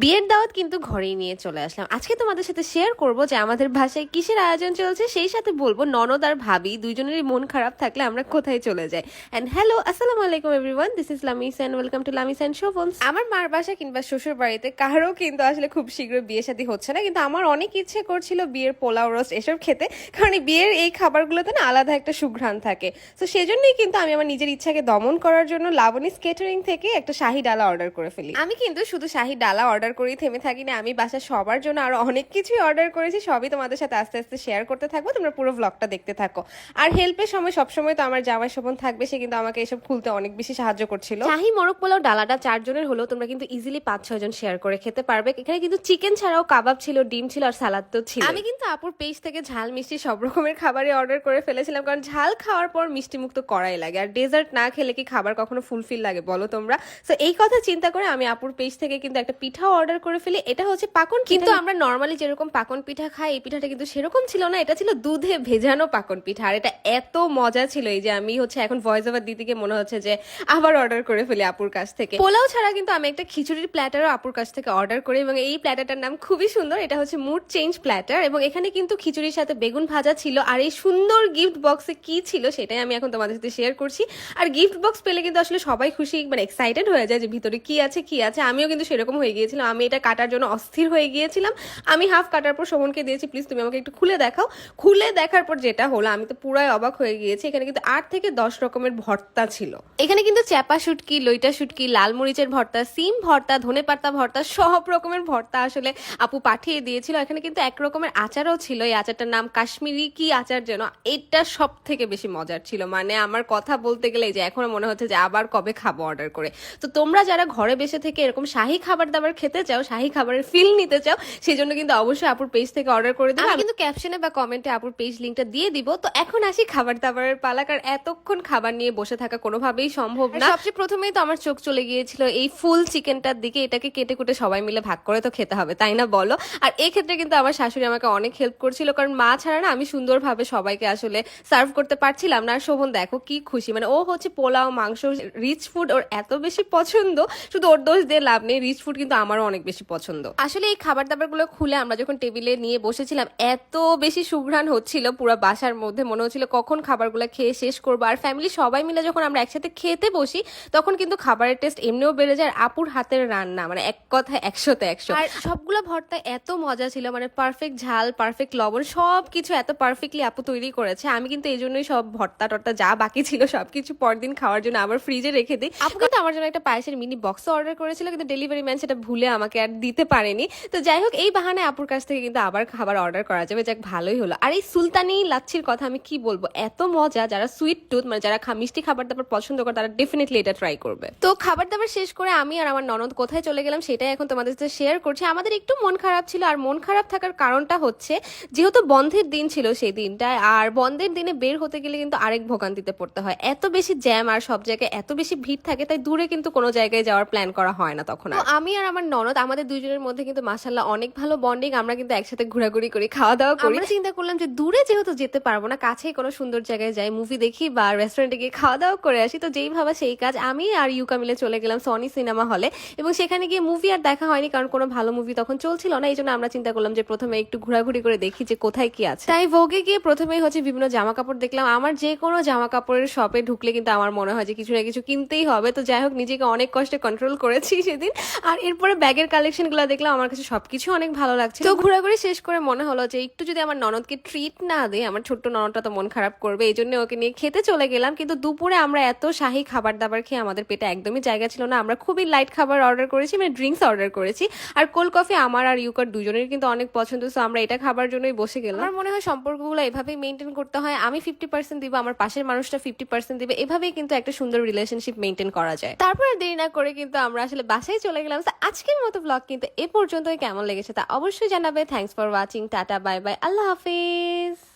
বিয়ের দাওয়াত কিন্তু ঘরেই নিয়ে চলে আসলাম। আজকে তোমাদের সাথে শেয়ার করব যে আমাদের বাসায় কিসের আয়োজন চলছে, সেই সাথে বলবো ননদ আর ভাবি দুইজনেরই মন খারাপ থাকলে আমরা কোথায় চলে যাই। এন্ড হ্যালো, আসসালামু আলাইকুম everyone, this is Lamis and welcome to Lamis and Shovon's. আমার মার বাসা কিংবা শ্বশুর বাড়িতে কারো কিন্তু আসলে খুব শীঘ্র বিয়ে শাদী হচ্ছে না, কিন্তু আমার অনেক ইচ্ছে করছিল বিয়ের পোলাও রোস্ট এসব খেতে, কারণ বিয়ের এই খাবারগুলোতে না আলাদা একটা সুঘ্রাণ থাকে। তো সেজন্যই কিন্তু আমি আমার নিজের ইচ্ছাকে দমন করার জন্য লাবণীস কেটারিং থেকে একটা শাহী ডালা অর্ডার করে ফেলি। আমি কিন্তু শুধু শাহী ডালা অর্ডার করেই থেমে থাকি না, আমি বাসা সবার জন্য আরো অনেক কিছুই অর্ডার করেছি। সবই তোমাদের সাথে আস্তে আস্তে শেয়ার করতে থাকবো, তোমরা পুরো ব্লগটা দেখতে থাকো। আর হেল্পের সময় সবসময় তো আমার জামাই শোভন থাকবে, সে কিন্তু আমাকে এসব খুলতে অনেক বেশি সাহায্য করছিল। শাহী মোরগ পোলাও ডালাটা 4 জনের হলো, তোমরা কিন্তু ইজিলি 5-6 জন শেয়ার করে খেতে পারবে। এখানে কিন্তু চিকেন ছাড়াও কাবাব ছিল, ডিম ছিল আর সালাদ তো ছিল। আমি কিন্তু আপুর পেজ থেকে ঝাল মিষ্টি সব রকমের খাবারই অর্ডার করে ফেলেছিলাম, কারণ ঝাল খাওয়ার পর মিষ্টি মুখ তো করাই লাগে, আর ডেজার্ট না খেলে কি খাবার কখনো ফুলফিল লাগে বলো তোমরা? তো এই কথা চিন্তা করে আমি আপুর পেজ থেকে কিন্তু একটা পিঠাও অর্ডার করে ফেলি। এটা হচ্ছে পাকন, কিন্তু আমরা নর্মালি যেরকম পাকন পিঠা খাই এই পিঠাটা কিন্তু সেরকম ছিল না, এটা ছিল দুধে ভেজানো পাকন পিঠা। আর এটা এত মজা ছিল, এই যে আমি হচ্ছে এখন ভয়েস ওভার দিতে গিয়ে মনে হচ্ছে যে আবার অর্ডার করে ফেলি আপুর কাছ থেকে। পোলাও ছাড়া কিন্তু আমি একটা খিচুড়ির প্ল্যাটারও আপুর কাছ থেকে অর্ডার করি, এবং এই প্ল্যাটারটার নাম খুবই সুন্দর, এটা হচ্ছে মুড চেঞ্জ প্ল্যাটার। এবং এখানে কিন্তু খিচুড়ির সাথে বেগুন ভাজা ছিল, আর এই সুন্দর গিফট বক্সে কি ছিল সেটাই আমি এখন তোমাদের সাথে শেয়ার করছি। আর গিফট বক্স পেলে কিন্তু আসলে সবাই খুশি, মানে এক্সাইটেড হয়ে যায় যে ভিতরে কি আছে কি আছে। আমিও কিন্তু সেরকম হয়ে গিয়েছিলাম, আমি এটা কাটার জন্য অস্থির হয়ে গিয়েছিলাম। আমি হাফ কাটার পর শোভনকে দিয়েছি, প্লিজ তুমি আমাকে একটু খুলে দেখাও। খুলে দেখার পর যেটা হলো, আমি তো পুরাই অবাক হয়ে গিয়েছি। এখানে কিন্তু 8 থেকে 10 রকমের ভর্তা ছিল। এখানে কিন্তু চ্যাপা শুটকি, লইটা শুটকি, লাল মরিচের ভর্তা, সিম ভর্তা, ধনেপাতা ভর্তা, সব রকমের ভর্তা আসলে আপু পাঠিয়ে দিয়েছিল। এখানে কিন্তু এক রকমের আচারও ছিল, এই আচারটার নাম কাশ্মীরি কি আচার যেন, এটা সব থেকে বেশি মজার ছিল। মানে আমার কথা বলতে গেলে যে এখনো মনে হচ্ছে যে আবার কবে খাবো অর্ডার করে। তো তোমরা যারা ঘরে বসে থেকে এরকম শাহী খাবার দাবার খেতে চাও, শাহী খাবারের ফিল নিতে চাও, সেই জন্য কিন্তু অবশ্যই আপুর পেজ থেকে অর্ডার করে দিও। আমি কিন্তু ক্যাপশনে বা কমেন্টে আপুর পেজ লিংকটা দিয়ে দিব। তো এখন আসি খাবার দাবারের পালা, কারণ এতক্ষণ খাবার নিয়ে বসে থাকা কোনোভাবেই সম্ভব না। সবচেয়ে প্রথমেই তো আমার চোখ চলে গিয়েছিল এই ফুল চিকেনটার দিকে। এটাকে কেটে কুটে সবাই মিলে ভাগ করে তো খেতে হবে, তাই না বলো? আর এই ক্ষেত্রে কিন্তু আমার শাশুড়ি আমাকে অনেক হেল্প করছিল, কারণ মা ছাড়া না আমি সুন্দরভাবে সবাইকে আসলে সার্ভ করতে পারছিলাম না। আর শোভন দেখো কি খুশি, মানে ও হচ্ছে পোলাও, মাংস, রিচ ফুড ওর এত বেশি পছন্দ, শুধু ওর দোষ দিয়ে লাভ নেই, রিচ ফুড কিন্তু আমারও অনেক বেশি পছন্দ। আসলে এই খাবার দাবার গুলো খুলে আমরা যখন টেবিলে নিয়ে বসেছিলাম, এত বেশি সুঘ্রাণ হচ্ছিল পুরো বাসার মধ্যে, মনে হচ্ছিল কখন খাবারগুলো খেয়ে শেষ করবো। আর ফ্যামিলি সবাই মিলে যখন আমরা একসাথে খেতে বসি, তখন কিন্তু খাবারের টেস্ট এমনিও বেড়ে যায়। আর আপুর হাতের রান্না মানে এক কথায় 100-তে 100। আর সবগুলো ভর্তা এত মজা ছিল, মানে পারফেক্ট ঝাল, পারফেক্ট লবণ, সবকিছু এত পারফেক্টলি আপু তৈরি করেছে। আমি কিন্তু এই জন্যই সব ভর্তা টর্তা যা বাকি ছিল সবকিছু পরদিন খাওয়ার জন্য আবার ফ্রিজে রেখে দিই। আপু কিন্তু আমার জন্য একটা পায়েসের মিনি বক্সও অর্ডার করেছিল, কিন্তু ডেলিভারি ম্যান সেটা ভুলে আমাকে আর দিতে পারেনি। তো যাই হোক, এই বাহানায় আপুর কাছ থেকে কিন্তু আবার খাবার অর্ডার করা যাবে, যাক ভালোই হলো। আর এই সুলতানি লাচ্ছির কথা আমি কি বলবো, এত মজা। যারা সুইট টুথ মানে যারা মিষ্টি খাবার দাবার পছন্দ করে তারা ডেফিনেটলি এটা ট্রাই করবে। তো খাবার দাবার শেষ করে আমি আর আমার ননদ কোথায় চলে গেলাম সেটাই এখন তোমাদের সাথে শেয়ার করছি। আমাদের একটু মন খারাপ ছিল, আর মন খারাপ থাকার কারণটা হচ্ছে যেহেতু বন্ধের দিন ছিল সেই দিনটায়, আর বন্ধের দিনে বের হতে গেলে কিন্তু আরেক ভোগান্তিতে পড়তে হয়, এত বেশি জ্যাম আর সব জায়গায় এত বেশি ভিড় থাকে, তাই দূরে কিন্তু কোনো জায়গায় যাওয়ার প্ল্যান করা হয় না তখন। আমি আর আমার ননদ আমাদের দুইজনের মধ্যে কিন্তু মাশাআল্লাহ অনেক ভালো বন্ডিং, আমরা কিন্তু একসাথে ঘোরাঘুরি করি, খাওয়া দাওয়া করি। আমরা চিন্তা করলাম যে দূরে যেহেতু যেতে পারবো না, কাছেই কোনো সুন্দর জায়গায় যাই, মুভি দেখি বা রেস্টুরেন্টে গিয়ে খাওয়া দাওয়া করে আসি। তো যেই ভাবা সেই কাজ, আমি আর ইউকা মিলে চলে গেলাম সনি সিনেমা হলে, এবং সেখানে গিয়ে মুভি আর দেখা হয়নি, কারণ কোনো ভালো মুভি তখন চলছিল না। এই জন্য আমরা চিন্তা করলাম যে প্রথমে একটু ঘোরাঘুরি করে দেখি যে কোথায় কি আছে। তাই ভোগে গিয়ে প্রথমেই হচ্ছে বিভিন্ন জামা কাপড় দেখলাম। আমার যে কোনো জামা কাপড়ের শপে ঢুকলে কিন্তু আমার মনে হয় যে কিছু না কিছু কিনতেই হবে। তো যাই হোক, নিজেকে অনেক কষ্টে কন্ট্রোল করেছি সেদিন। আর এরপরে ব্যাগের কালেকশন গুলো দেখলাম, আমার কাছে সবকিছু অনেক ভালো লাগছে। তো ঘোরাঘুরি শেষ করে মনে হলো যে একটু যদি আমার ননদকে ট্রিট না দেয়, আমার ছোট্ট ননদটা তো মন খারাপ করবে, এই জন্য ওকে নিয়ে খেতে চলে গেলাম। কিন্তু দুপুরে আমরা এত শাহী খাবার দাবার খেয়ে আমাদের পেটে একদমই জায়গা ছিল না। আমরা খুবই লাইট খাবার অর্ডার করেছি, মানে ড্রিঙ্কস অর্ডার করেছি। আর কোল্ড কফি আমার আর ইউকার দুজনের কিন্তু অনেক পছন্দ, সো আমরা এটা খাবার জন্যই বসে গেলাম। আমার মনে হয় সম্পর্কগুলো এভাবেই মেনটেন করতে হয়, আমি 50% দিব, আমার পাশের মানুষটা 50% দিবে, এভাবেই কিন্তু একটা সুন্দর রিলেশনশিপ মেনটেন করা যায়। তারপরে দেরি না করে কিন্তু আমরা আসলে বাসায় চলে গেলাম। আজকের মতো ব্লগ কিন্তু এ পর্যন্তই, কেমন লেগেছে তা অবশ্যই জানাবে। Thanks for watching, tata, bye bye, Allah Hafiz.